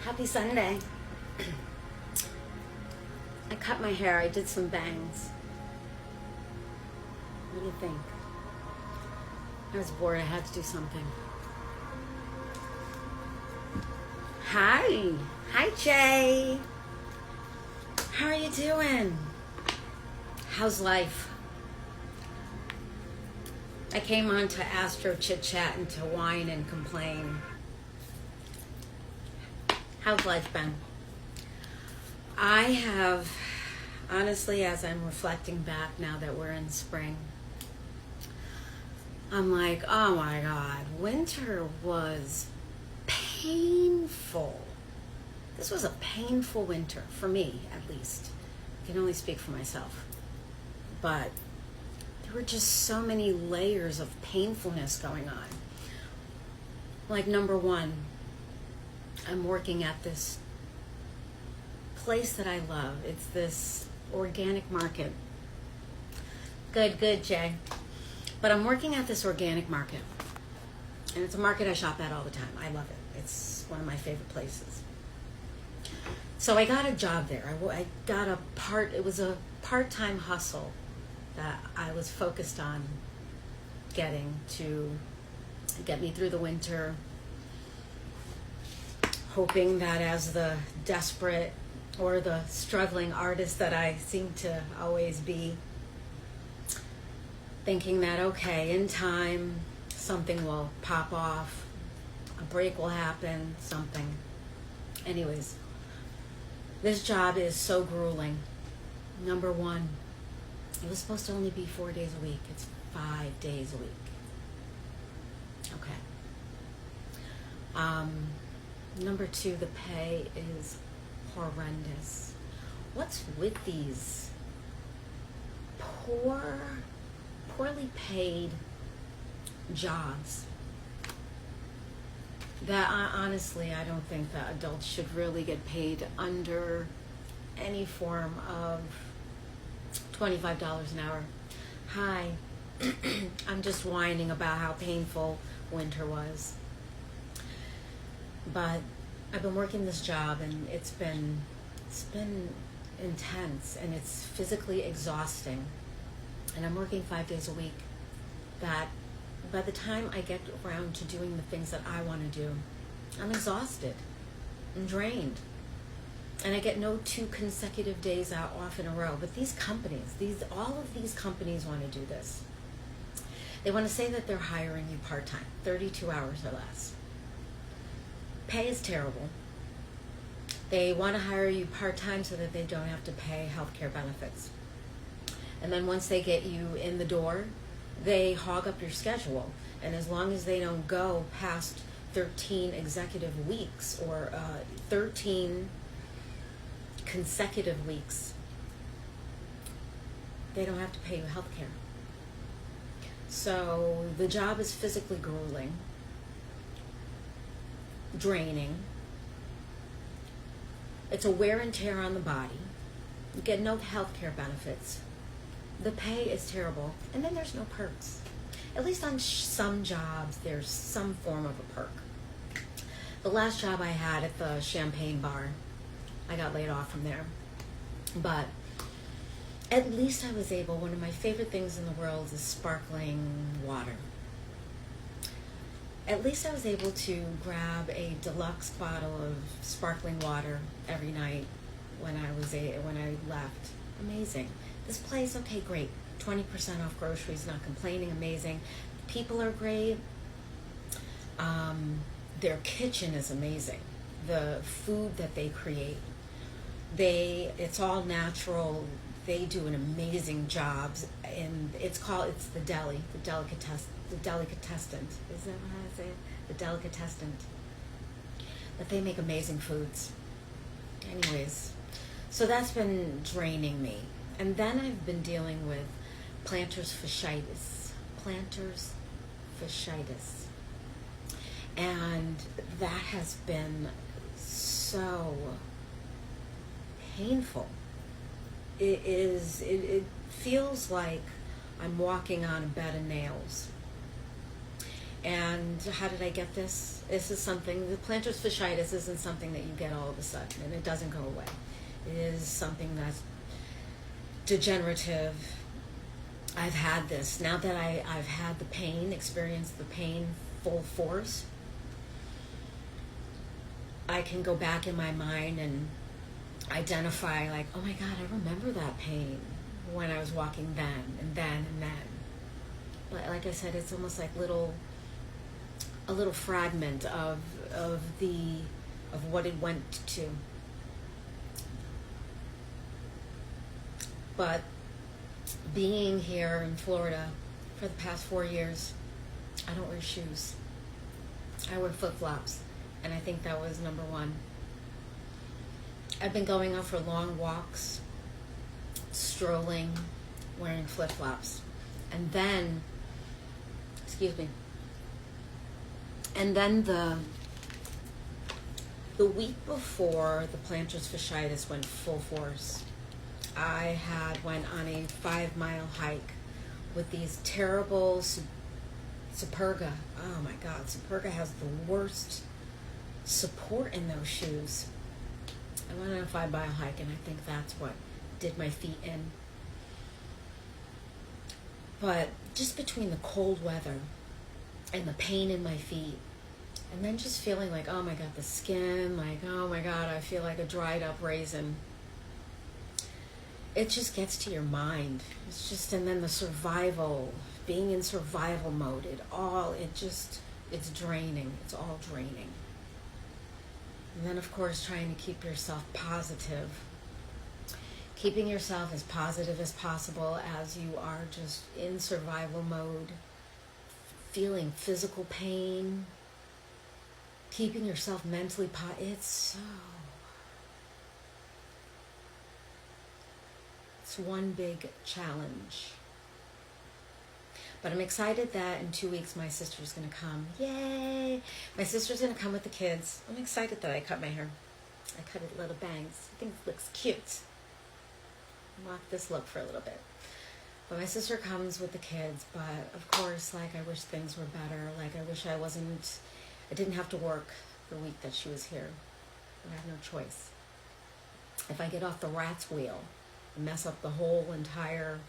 Happy Sunday. I cut my hair. I did some bangs. What do you think? I was bored. I had to do something. Hi. Hi, Jay. How are you doing? How's life? I came on to Astro Chit Chat and to whine and complain. How's life been? I have, honestly, as I'm reflecting back now that we're in spring, I'm like, oh my God, winter was painful. This was a painful winter, for me at least. I can only speak for myself. But there were just so many layers of painfulness going on. Like, number one, I'm working at this place that I love. It's this organic market. Good, Jay. But I'm working at this organic market. And it's a market I shop at all the time. I love it. It's one of my favorite places. So I got a job there. I got it was a part-time hustle that I was focused on getting to get me through the winter, hoping that as the desperate or the struggling artist that I seem to always be, thinking that, okay, in time, something will pop off, a break will happen, something. Anyways, this job is so grueling. Number one, it was supposed to only be 4 days a week. It's 5 days a week. Okay. Number two, the pay is horrendous. What's with these poorly paid jobs that honestly I don't think that adults should really get paid under any form of $25 an hour. Hi. I'm just whining about how painful winter was. But I've been working this job and it's been intense and it's physically exhausting. And I'm working 5 days a week. That by the time I get around to doing the things that I want to do, I'm exhausted. I'm drained. And I get no 2 consecutive days out off in a row. But these companies, all of these companies want to do this. They want to say that they're hiring you part-time, 32 hours or less. Pay is terrible. They want to hire you part-time so that they don't have to pay healthcare benefits. And then once they get you in the door, they hog up your schedule. And as long as they don't go past 13 executive weeks or 13 consecutive weeks, they don't have to pay you health care. So the job is physically grueling, draining. It's a wear and tear on the body. You get no health care benefits. The pay is terrible. And then there's no perks. At least on some jobs, there's some form of a perk. The last job I had at the champagne bar, I got laid off from there. But at least I was able, one of my favorite things in the world is sparkling water. At least I was able to grab a deluxe bottle of sparkling water every night when I left. Amazing. This place, okay, great. 20% off groceries, not complaining, amazing. People are great. Their kitchen is amazing. The food that they create, it's all natural. They do an amazing job, and it's the deli, the delicatessen. Is that what I say? The delicatessen. But they make amazing foods. Anyways, so that's been draining me. And then I've been dealing with plantar fasciitis. And that has been so painful. It feels like I'm walking on a bed of nails. And how did I get this? This is something, the plantar fasciitis isn't something that you get all of a sudden, and it doesn't go away. It is something that's degenerative. I've had this. Now that I've had the pain, experienced the pain full force, I can go back in my mind and identify, like, oh my God, I remember that pain when I was walking then and then and then. But like I said, it's almost like a little fragment of what it went to. But being here in Florida for the past 4 years, I don't wear shoes. I wear flip-flops, and I think that was number one. I've been going out for long walks, strolling, wearing flip-flops. And then, and then the week before the plantar fasciitis went full force, I went on a 5-mile hike with these terrible Superga. Oh my God, Superga has the worst support in those shoes. I went on a 5-mile hike, and I think that's what did my feet in. But just between the cold weather and the pain in my feet, and then just feeling like, oh my God, the skin, like, oh my God, I feel like a dried up raisin. It just gets to your mind. It's just, and then the survival, being in survival mode, it's draining. It's all draining. And then, of course, trying to keep yourself positive. Keeping yourself as positive as possible as you are just in survival mode, feeling physical pain, keeping yourself mentally it's one big challenge. But I'm excited that in 2 weeks my sister's going to come. Yay! My sister's going to come with the kids. I'm excited that I cut my hair. I cut it little bangs. I think it looks cute. Mock this look for a little bit. But my sister comes with the kids, but of course, like, I wish things were better. Like, I wish I didn't have to work the week that she was here. I have no choice. If I get off the rat's wheel and mess up the whole entire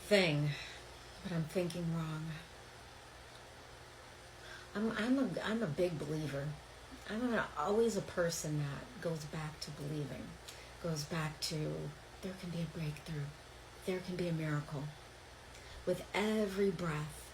thing, but I'm thinking wrong. I'm a big believer. I'm always a person that goes back to believing. Goes back to, there can be a breakthrough. There can be a miracle. With every breath,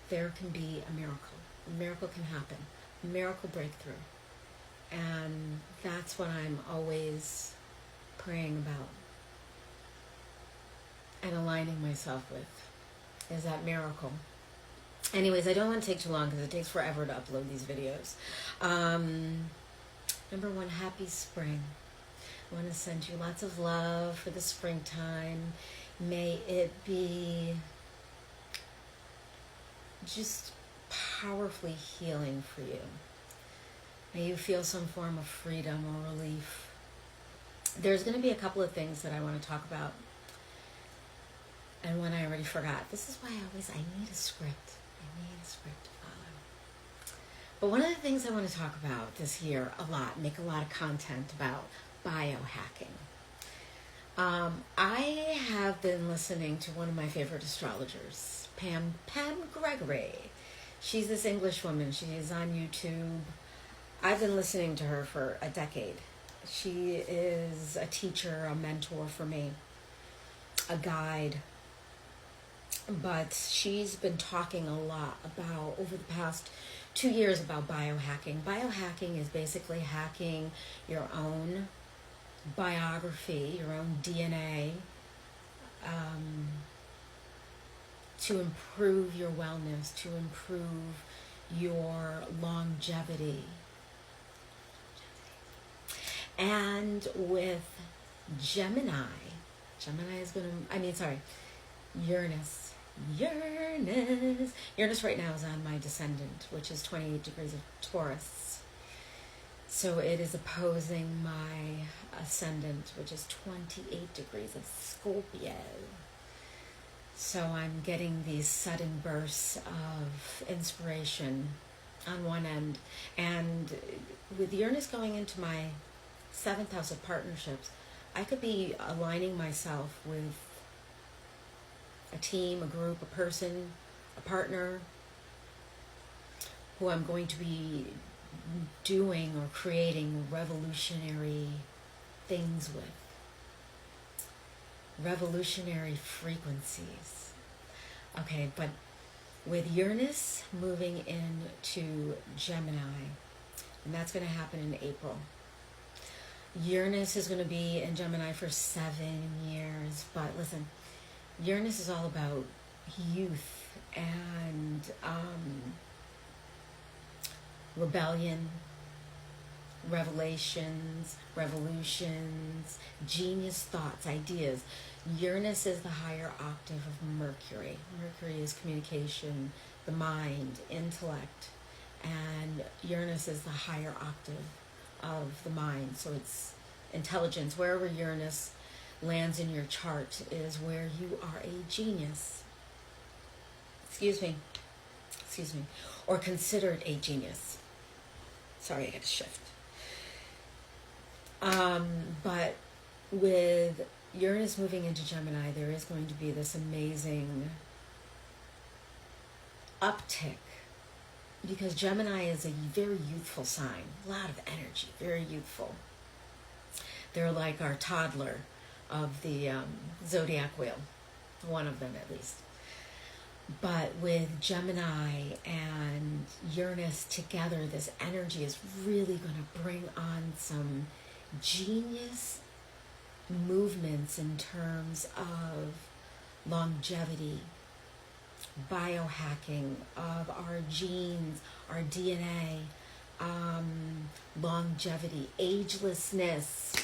there can be a miracle. A miracle can happen. A miracle breakthrough. And that's what I'm always praying about and aligning myself with, is that miracle. Anyways, I don't want to take too long because it takes forever to upload these videos. Number one, happy spring. I want to send you lots of love for the springtime. May it be just powerfully healing for you. May you feel some form of freedom or relief. There's going to be a couple of things that I want to talk about, and one I already forgot. This is why I need a script. I need a script to follow. But one of the things I want to talk about this year a lot, make a lot of content about, biohacking. I have been listening to one of my favorite astrologers, Pam Gregory. She's this English woman. She is on YouTube. I've been listening to her for a decade. She is a teacher, a mentor for me, a guide. But she's been talking a lot about, over the past 2 years, about biohacking. Biohacking is basically hacking your own biography, your own DNA, to improve your wellness, to improve your longevity. And with Gemini Uranus. Uranus right now is on my descendant, which is 28 degrees of Taurus. So it is opposing my ascendant, which is 28 degrees of Scorpio. So I'm getting these sudden bursts of inspiration on one end. And with Uranus going into my 7th house of partnerships, I could be aligning myself with a team, a group, a person, a partner who I'm going to be doing or creating revolutionary things with. Revolutionary frequencies. Okay, but with Uranus moving into Gemini, and that's going to happen in April. Uranus is going to be in Gemini for 7 years, but listen, Uranus is all about youth and rebellion, revelations, revolutions, genius thoughts, ideas. Uranus is the higher octave of Mercury. Mercury is communication, the mind, intellect, and Uranus is the higher octave of the mind. So it's intelligence. Wherever Uranus lands in your chart is where you are a genius. Excuse me. Or considered a genius. Sorry, I got to shift. But with Uranus moving into Gemini, there is going to be this amazing uptick, because Gemini is a very youthful sign, a lot of energy, very youthful. They're like our toddler of the zodiac wheel, one of them at least. But with Gemini and Uranus together, this energy is really going to bring on some genius movements in terms of longevity, biohacking of our genes, our DNA, longevity, agelessness.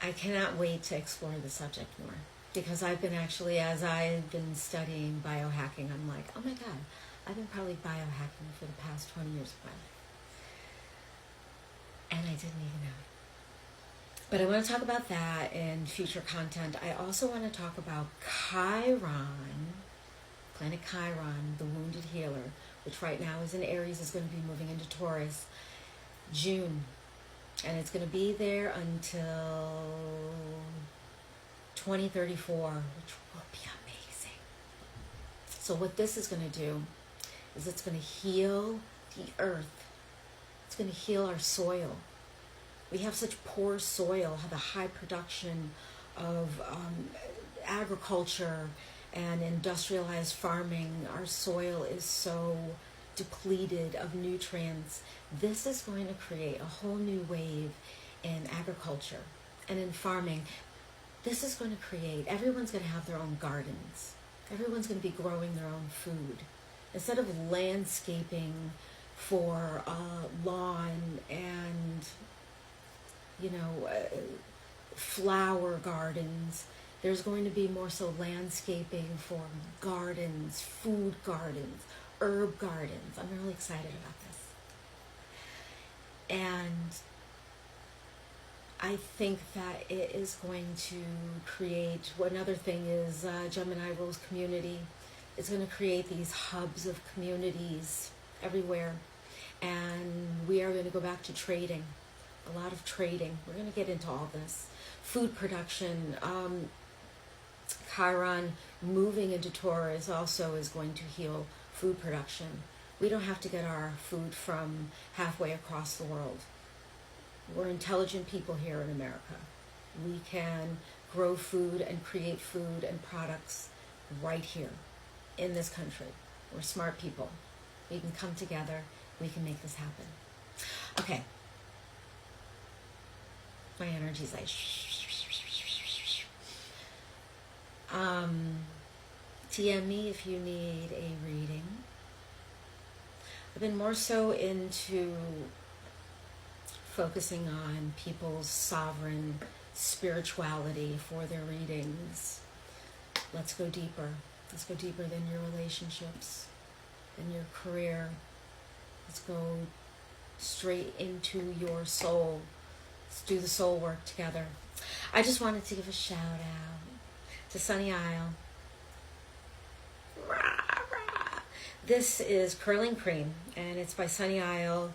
I cannot wait to explore the subject more, because I've been actually, as I've been studying biohacking, I'm like, oh my God, I've been probably biohacking for the past 20 years of my life. And I didn't even know it. But I want to talk about that in future content. I also want to talk about Chiron, planet Chiron, the wounded healer, which right now is in Aries, is going to be moving into Taurus, June. And it's going to be there until 2034, which will be amazing. So what this is going to do is it's going to heal the earth. It's going to heal our soil. We have such poor soil, the high production of agriculture and industrialized farming. Our soil is so depleted of nutrients. This is going to create a whole new wave in agriculture and in farming. This is going to create, everyone's going to have their own gardens. Everyone's going to be growing their own food. Instead of landscaping for lawn and, flower gardens, there's going to be more so landscaping for gardens, food gardens, herb gardens. I'm really excited about this. And I think that it is going to create, another thing is Gemini rules community. It's going to create these hubs of communities everywhere. And we are going to go back to trading, a lot of trading. We're going to get into all this. Food production, Chiron moving into Taurus also is going to heal food production. We don't have to get our food from halfway across the world. We're intelligent people here in America. We can grow food and create food and products right here in this country. We're smart people. We can come together. We can make this happen. Okay. My energy's like TM me if you need a reading. I've been more so into focusing on people's sovereign spirituality for their readings. Let's go deeper. Let's go deeper than your relationships, than your career. Let's go straight into your soul. Let's do the soul work together. I just wanted to give a shout out to Sunny Isle. Rah, rah. This is Curling Cream, and it's by Sunny Isle.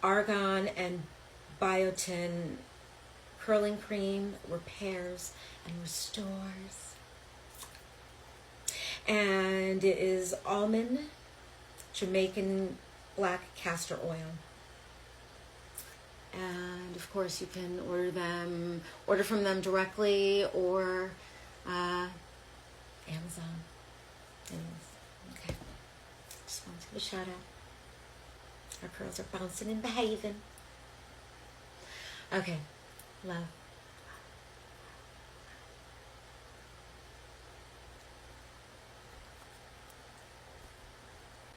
Argan and biotin curling cream repairs and restores. And it is almond, Jamaican black castor oil. And of course you can order from them directly or Amazon. Anyways, okay. Just wanted to give a shout out. Our curls are bouncing and behaving. Okay, love.